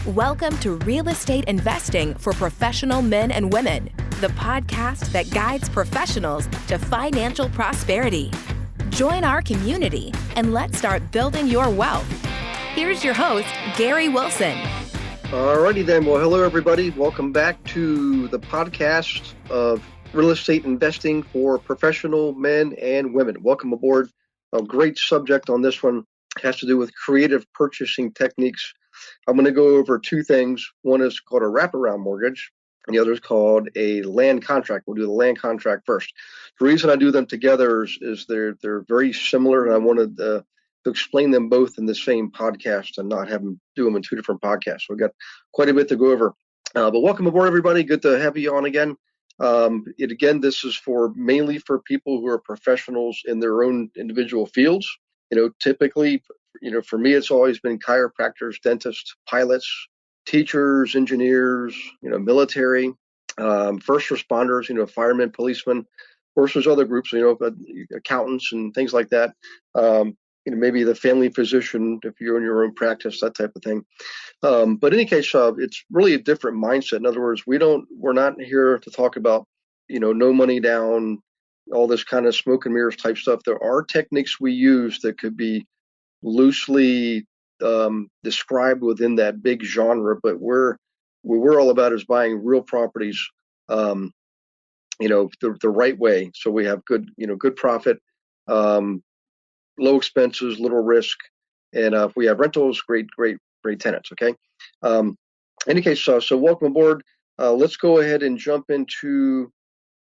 Welcome to Real Estate Investing for Professional Men and Women, the podcast that guides professionals to financial prosperity. Join our community and let's start building your wealth. Here's your host, Gary Wilson. Alrighty then. Well, hello everybody. Welcome back to the podcast of Real Estate Investing for Professional Men and Women. Welcome aboard. A great subject on this one has to do with creative purchasing techniques. I'm going to go over two things. One is called a wraparound mortgage, and the other is called a land contract. We'll do the land contract first. The reason I do them together is they're very similar, and I wanted to explain them both in the same podcast and not have them do them in two different podcasts. So we've got quite a bit to go over. But welcome aboard, everybody. Good to have you on again. This is mainly for people who are professionals in their own individual fields. Typically, for me, it's always been chiropractors, dentists, pilots, teachers, engineers, military, first responders, firemen, policemen. Of course, there's other groups, accountants and things like that. Maybe the family physician, if you're in your own practice, that type of thing. But in any case, it's really a different mindset. In other words, we're not here to talk about, no money down, all this kind of smoke and mirrors type stuff. There are techniques we use that could be loosely described within that big genre, but what we're all about is buying real properties, the right way. So we have good profit, low expenses, little risk, and if we have rentals, great tenants. Okay. Any case, so welcome aboard. Let's go ahead and jump into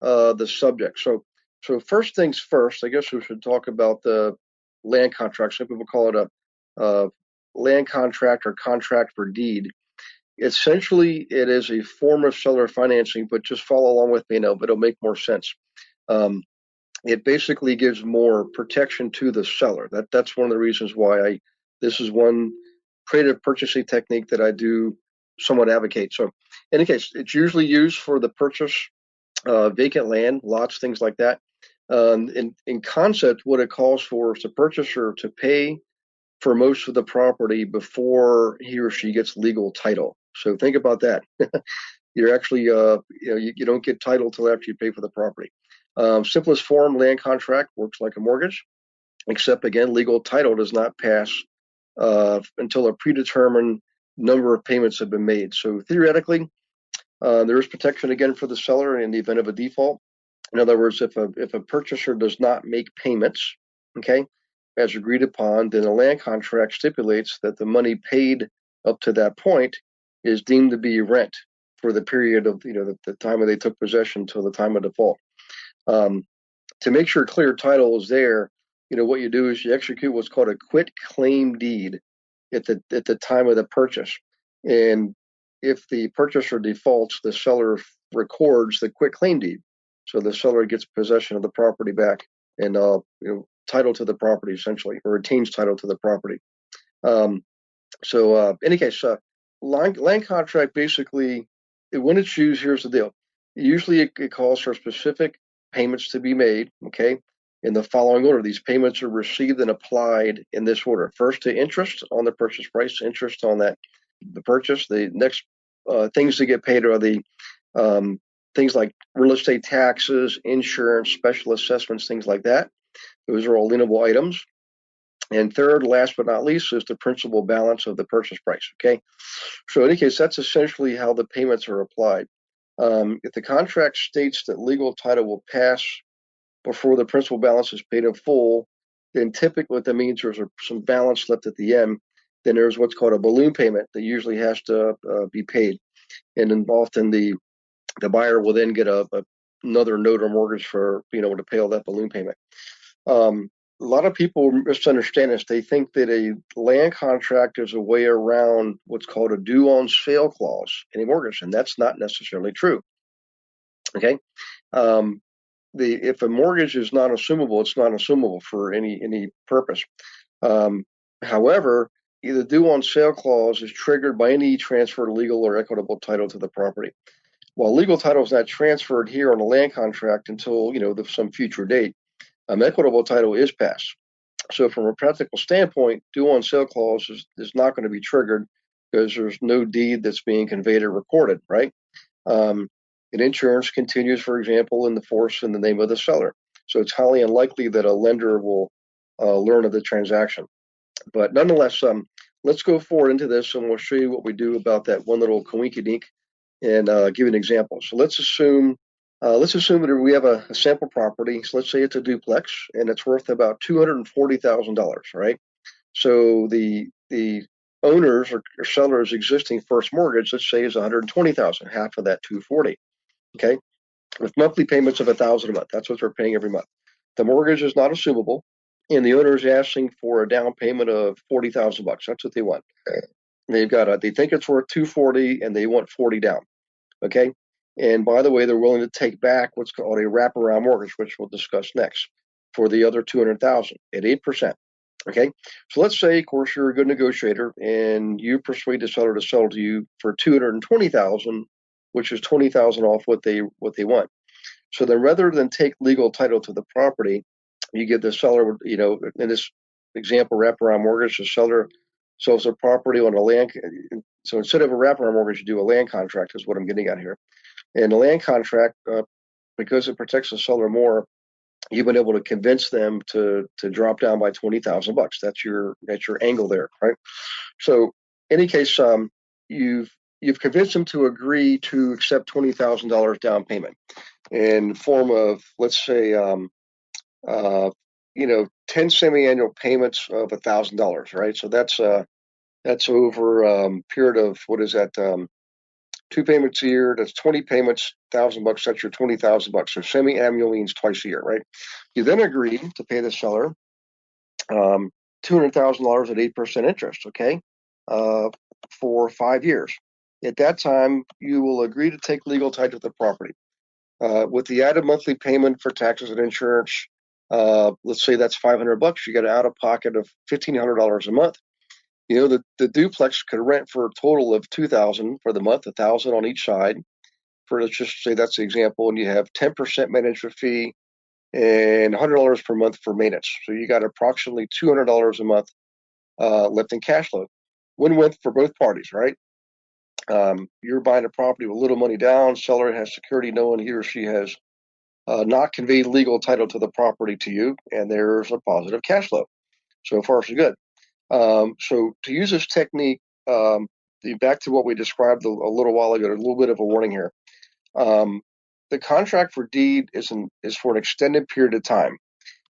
the subject. So first things first, I guess we should talk about the land contract. Some people call it a land contract or contract for deed. Essentially, it is a form of seller financing, but just follow along with me now, but it'll make more sense. It basically gives more protection to the seller. That's one of the reasons why this is one creative purchasing technique that I do somewhat advocate. So in any case, it's usually used for the purchase vacant land, lots, things like that. In concept, what it calls for is the purchaser to pay for most of the property before he or she gets legal title. So think about that. You're actually, you don't get title till after you pay for the property. Simplest form, land contract, works like a mortgage, except again, legal title does not pass until a predetermined number of payments have been made. So theoretically, there is protection again for the seller in the event of a default. In other words, if a purchaser does not make payments, okay, as agreed upon, then the land contract stipulates that the money paid up to that point is deemed to be rent for the period of the time when they took possession till the time of default. To make sure clear title is there, what you do is you execute what's called a quit claim deed at the time of the purchase, and if the purchaser defaults, the seller records the quit claim deed. So the seller gets possession of the property back and title to the property essentially, or retains title to the property. In any case, land contract basically, when it's used, here's the deal. Usually it calls for specific payments to be made, okay, in the following order. These payments are received and applied in this order. First to interest on the purchase price, interest on the purchase. The next things to get paid are the things like real estate taxes, insurance, special assessments, things like that. Those are all lienable items. And third, last but not least, is the principal balance of the purchase price. Okay. So in any case, that's essentially how the payments are applied. If the contract states that legal title will pass before the principal balance is paid in full, then typically what that means is there's some balance left at the end. Then there's what's called a balloon payment that usually has to be paid. And then often the buyer will then get another note or mortgage for to pay all that balloon payment. A lot of people misunderstand this. They think that a land contract is a way around what's called a due on sale clause in a mortgage, and that's not necessarily true. Okay, if a mortgage is not assumable, it's not assumable for any purpose. However, the due on sale clause is triggered by any transfer of legal or equitable title to the property. While legal title is not transferred here on a land contract until some future date, equitable title is passed. So from a practical standpoint, due on sale clause is not going to be triggered because there's no deed that's being conveyed or recorded, right? And insurance continues, for example, in the force in the name of the seller. So it's highly unlikely that a lender will learn of the transaction. But nonetheless, let's go forward into this, and we'll show you what we do about that one little coinkydink, and give you an example. So let's assume that we have a sample property. So let's say it's a duplex, and it's worth about $240,000, right? So the owners or seller's existing first mortgage, let's say, is $120,000, half of that 240. Okay, with monthly payments of $1,000 a month. That's what they're paying every month. The mortgage is not assumable, and the owner is asking for a down payment of $40,000. That's what they want. They think it's worth 240, and they want 40 down. Okay, and by the way, they're willing to take back what's called a wraparound mortgage, which we'll discuss next, for the other 200,000 at 8%. Okay, so let's say, of course, you're a good negotiator and you persuade the seller to sell to you for 220,000, which is 20,000 off what they want. So then, rather than take legal title to the property, you give the seller, in this example, wraparound mortgage, the seller sells the property on a land. So instead of a wraparound mortgage, you do a land contract, is what I'm getting at here. And the land contract, because it protects the seller more, you've been able to convince them to drop down by $20,000. That's your angle there, right? So, in any case, you've convinced them to agree to accept $20,000 down payment in the form of, let's say, 10 semi-annual payments of $1,000, right? So that's over a period of, what is that? 2 payments a year. That's 20 payments, $1,000. That's your $20,000. So semi-annual means twice a year, right? You then agree to pay the seller $200,000 at 8% interest, okay, for 5 years. At that time, you will agree to take legal title to the property. With the added monthly payment for taxes and insurance, let's say that's $500. You got an out of pocket of $1,500 a month. The duplex could rent for a total of $2,000 for the month, $1,000 on each side. Let's just say that's the example, and you have 10% management fee and $100 per month for maintenance. So you got approximately $200 a month left in cash flow. Win-win for both parties, right? You're buying a property with little money down. Seller has security knowing he or she has not conveyed legal title to the property to you, and there's a positive cash flow. So far, so good. So to use this technique, back to what we described a little while ago, a little bit of a warning here. The contract for deed is for an extended period of time,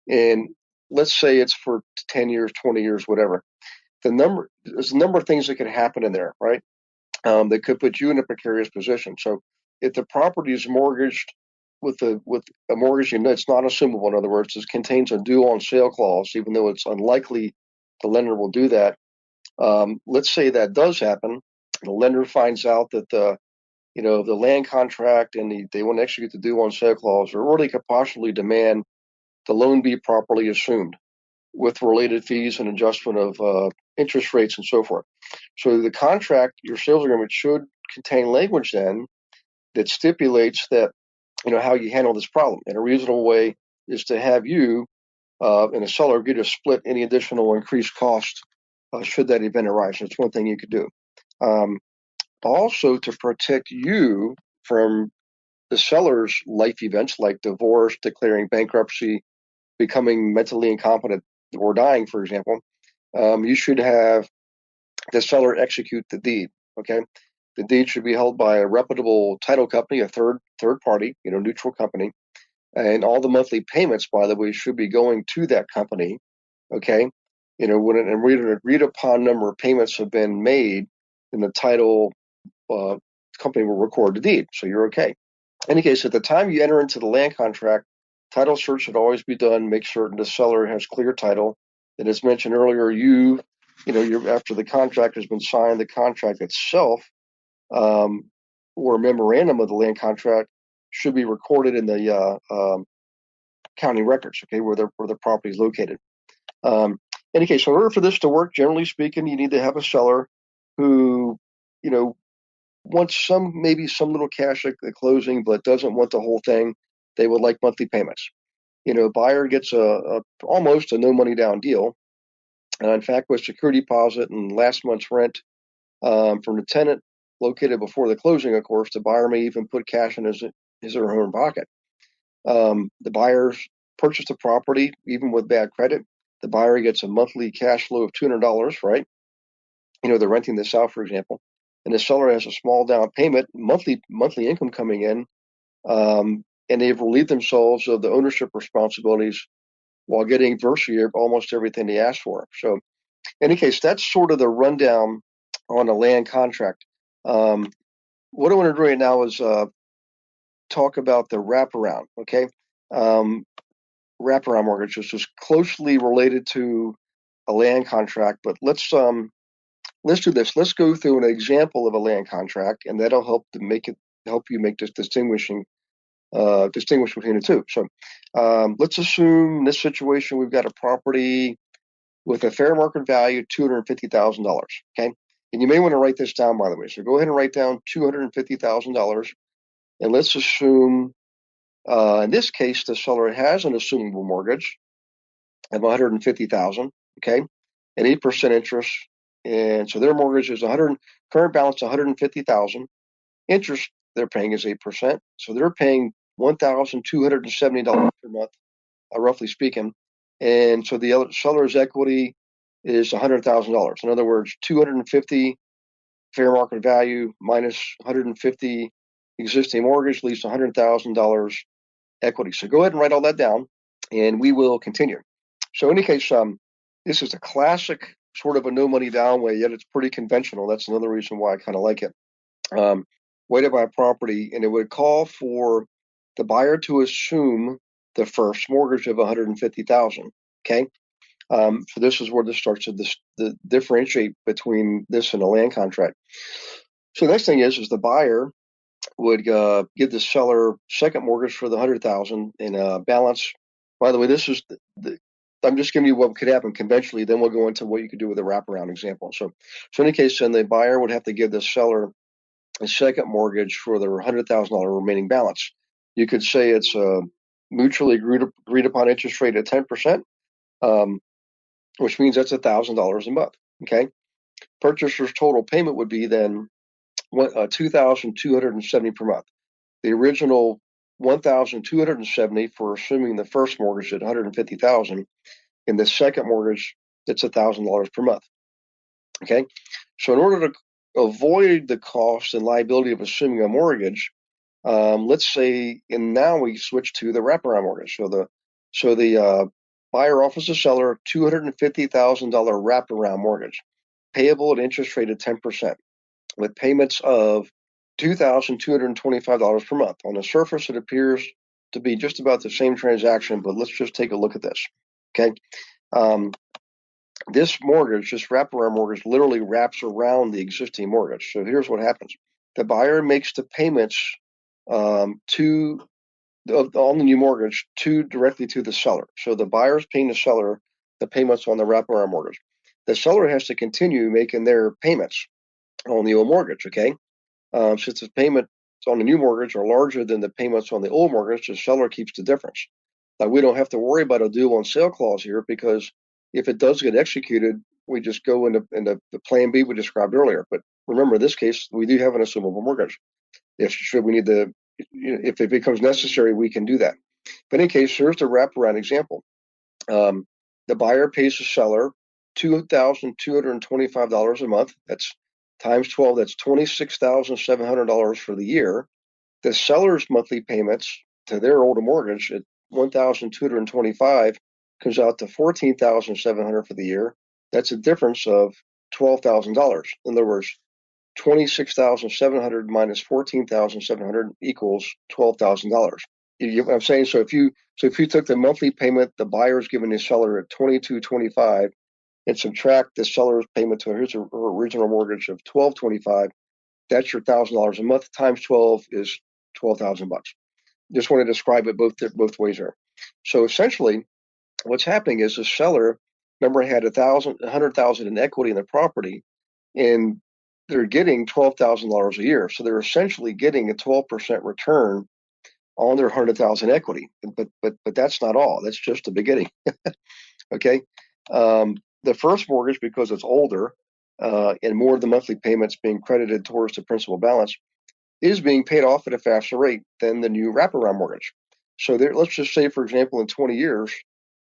and let's say it's for 10 years, 20 years, whatever. There's a number of things that could happen in there, right? That could put you in a precarious position. So if the property is mortgaged with a mortgage, it's not assumable. In other words, it contains a due on sale clause, even though it's unlikely the lender will do that. Let's say that does happen. The lender finds out that the land contract and they want to execute the due on sale clause, or they could possibly demand the loan be properly assumed with related fees and adjustment of interest rates and so forth. So the contract, your sales agreement, should contain language then that stipulates that, how you handle this problem. And a reasonable way is to have you and the seller agree to split any additional increased cost should that event arise. That's one thing you could do. Also, to protect you from the seller's life events like divorce, declaring bankruptcy, becoming mentally incompetent, or dying, for example, you should have the seller execute the deed. Okay, the deed should be held by a reputable title company, a third party, neutral company, and all the monthly payments, by the way, should be going to that company. Okay, when an agreed upon number of payments have been made, then the title company will record the deed, so you're okay. In any case, at the time you enter into the land contract, title search should always be done. Make certain the seller has clear title. And as mentioned earlier, after the contract has been signed, the contract itself, or a memorandum of the land contract, should be recorded in the county records, okay, where the property is located. In any case, in order for this to work, generally speaking, you need to have a seller who, wants maybe some little cash at the closing, but doesn't want the whole thing. They would like monthly payments. Buyer gets almost a no money down deal. And in fact, with security deposit and last month's rent, from the tenant located before the closing. Of course, the buyer may even put cash in his or her own pocket. The buyers purchase the property even with bad credit. The buyer gets a monthly cash flow of $200, right? They're renting this out, for example, and the seller has a small down payment, monthly income coming in, and they've relieved themselves of the ownership responsibilities while getting virtually almost everything they asked for. So, in any case, that's sort of the rundown on a land contract. What I want to do right now is talk about the wraparound. Okay, wraparound mortgage, which is closely related to a land contract, but let's do this. Let's go through an example of a land contract, and that'll help you make this distinguish between the two. So let's assume in this situation we've got a property with a fair market value $250,000. Okay, and you may want to write this down, by the way. So go ahead and write down $250,000, and let's assume in this case the seller has an assumable mortgage of $150,000. Okay, and 8% interest. And so their mortgage is current balance $150,000. Interest they're paying is 8%. So they're paying $1,270 per month, roughly speaking. And so the seller's equity is $100,000. In other words, 250 fair market value minus 150 existing mortgage leaves $100,000 equity. So go ahead and write all that down, and we will continue. So in any case, this is a classic sort of a no money down way, yet it's pretty conventional. That's another reason why I kind of like it. Way to buy a property, and it would call for the buyer to assume the first mortgage of $150,000. Okay, so this is where this starts to differentiate between this and a land contract. So the next thing is the buyer would give the seller second mortgage for the $100,000 in balance. By the way, this is I'm just giving you what could happen conventionally. Then we'll go into what you could do with a wraparound example. So in any case, then the buyer would have to give the seller a second mortgage for the $100,000 remaining balance. You could say it's a mutually agreed upon interest rate at 10%, which means that's $1,000 a month. Okay, purchaser's total payment would be then $2,270 per month. The original $1,270 for assuming the first mortgage at $150,000, and the second mortgage that's $1,000 per month. Okay, so in order to avoid the cost and liability of assuming a mortgage, let's say, and now we switch to the wraparound mortgage. So the buyer offers the seller a $250,000 wraparound mortgage, payable at interest rate of 10%, with payments of $2,225 per month. On the surface, it appears to be just about the same transaction, but let's just take a look at this. Okay, this wraparound mortgage, literally wraps around the existing mortgage. So here's what happens: the buyer makes the payments on the new mortgage directly to the seller. So the buyer's paying the seller the payments on the wraparound mortgage. The seller has to continue making their payments on the old mortgage. Okay, since the payments on the new mortgage are larger than the payments on the old mortgage, the seller keeps the difference. Now, we don't have to worry about a due on sale clause here, because if it does get executed, we just go into the plan B we described earlier. But remember, in this case, we do have an assumable mortgage. If it becomes necessary, we can do that. But in any case, here's the wraparound example. The buyer pays the seller $2,225 a month. That's times 12. That's $26,700 for the year. The seller's monthly payments to their older mortgage at $1,225 comes out to $14,700 for the year. That's a difference of $12,000. In other words, $26,700 minus $14,700 equals $12,000. You get what I'm saying? So if you took the monthly payment the buyer's giving the seller at $2,225 and subtract the seller's payment to her original mortgage of $1,225, that's your $1,000 a month times 12 is $12,000. Just want to describe it both ways there. So essentially, what's happening is the seller, remember, had $100,000 in equity in the property, and they're getting $12,000 a year. So they're essentially getting a 12% return on their $100,000 equity. But that's not all. That's just the beginning. Okay. The first mortgage, because it's older, and more of the monthly payments being credited towards the principal balance, is being paid off at a faster rate than the new wraparound mortgage. So there, let's just say, for example, in 20 years,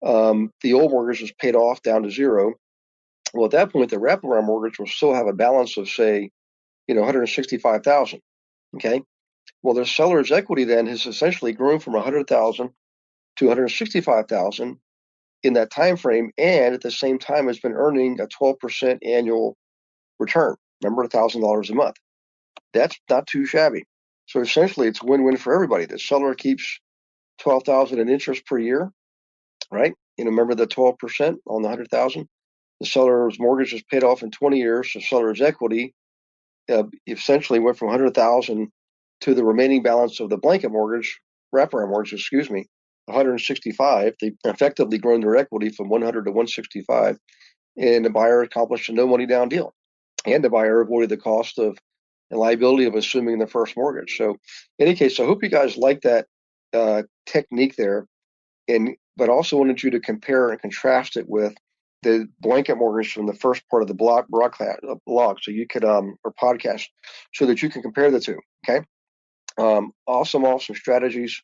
the old mortgage was paid off down to zero. Well, at that point, the wraparound mortgage will still have a balance of, say, $165,000. Okay. Well, the seller's equity then has essentially grown from $100,000 to $165,000 in that time frame, and at the same time has been earning a 12% annual return. Remember, $1,000 a month. That's not too shabby. So essentially, it's win-win for everybody. The seller keeps $12,000 in interest per year, right? Remember the 12% on the $100,000. The seller's mortgage is paid off in 20 years. The seller's equity essentially went from $100,000 to the remaining balance of the blanket mortgage, wraparound mortgage, $165,000. They effectively grown their equity from $100,000 to $165,000, and the buyer accomplished a no money down deal, and the buyer avoided the cost of and liability of assuming the first mortgage. So, in any case, I hope you guys like that technique there, but also wanted you to compare and contrast it with the blanket mortgage from the first part of the blog, so you could or podcast, so that you can compare the two. Okay, awesome strategies.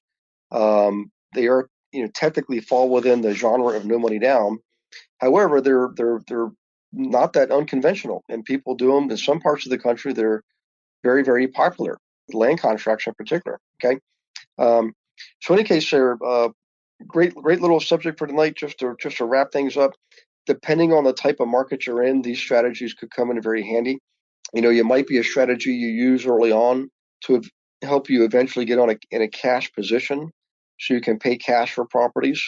They are technically fall within the genre of no money down. However, they're not that unconventional, and people do them in some parts of the country. They're very, very popular, land contracts in particular. Okay, so in any case, there, great little subject for tonight. Just to wrap things up, depending on the type of market you're in, these strategies could come in very handy. You might be a strategy you use early on to help you eventually get in a cash position, so you can pay cash for properties,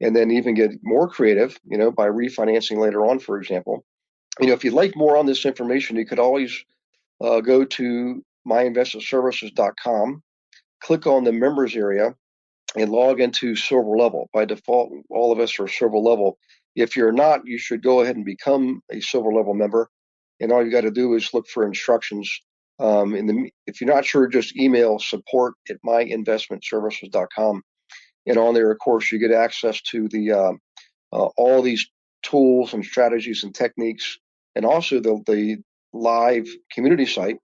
and then even get more creative, by refinancing later on, for example. If you'd like more on this information, you could always go to myinvestmentservices.com, click on the members area, and log into silver level. By default, all of us are silver level. If you're not, you should go ahead and become a silver level member. And all you got to do is look for instructions. If you're not sure, just email support@myinvestmentservices.com. And on there, of course, you get access to the all these tools and strategies and techniques, and also the live community site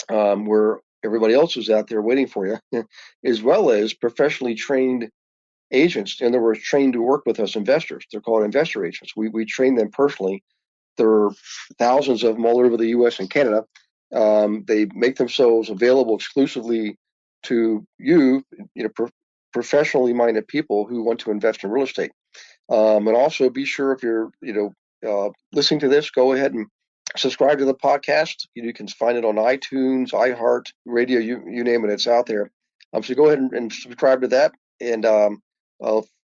where everybody else is out there waiting for you, as well as professionally trained agents. In other words, trained to work with us investors. They're called investor agents. We train them personally. There are thousands of them all over the U.S. and Canada. They make themselves available exclusively to you, professionally minded people who want to invest in real estate. And also be sure, if you're, listening to this, go ahead and subscribe to the podcast. You can find it on iTunes, iHeart Radio, you name it, it's out there. So go ahead and subscribe to that. And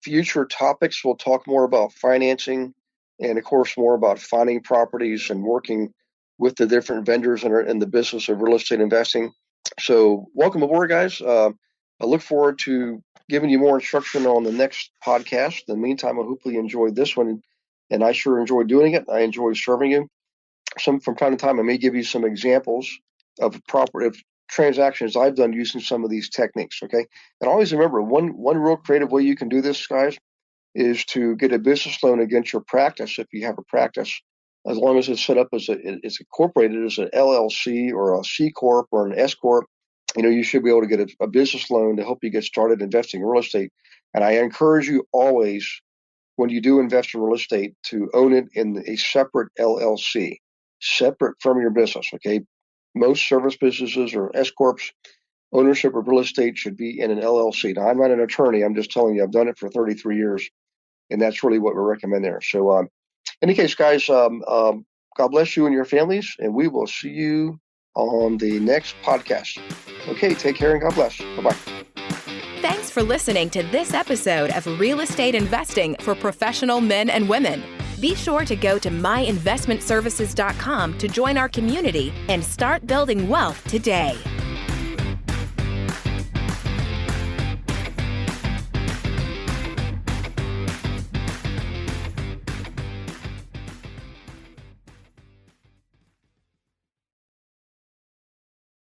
future topics, we'll talk more about financing, and of course more about finding properties and working with the different vendors in the business of real estate investing. So welcome aboard, guys. I look forward to giving you more instruction on the next podcast. In the meantime, I hopefully you enjoyed this one, and I sure enjoyed doing it. I enjoy serving you. From time to time, I may give you some examples of transactions I've done using some of these techniques. Okay, and always remember, one real creative way you can do this, guys, is to get a business loan against your practice if you have a practice, as long as it's set up as it's incorporated as an LLC or a C corp or an S corp. You should be able to get a business loan to help you get started investing in real estate. And I encourage you always, when you do invest in real estate, to own it in a separate LLC, separate from your business. Okay, most service businesses or S corps, ownership of real estate should be in an LLC. Now, I'm not an attorney. I'm just telling you, I've done it for 33 years, and that's really what we recommend there. So, in any case, guys, God bless you and your families, and we will see you on the next podcast. Okay, take care and God bless. Bye-bye. Thanks for listening to this episode of Real Estate Investing for Professional Men and Women. Be sure to go to myinvestmentservices.com to join our community and start building wealth today.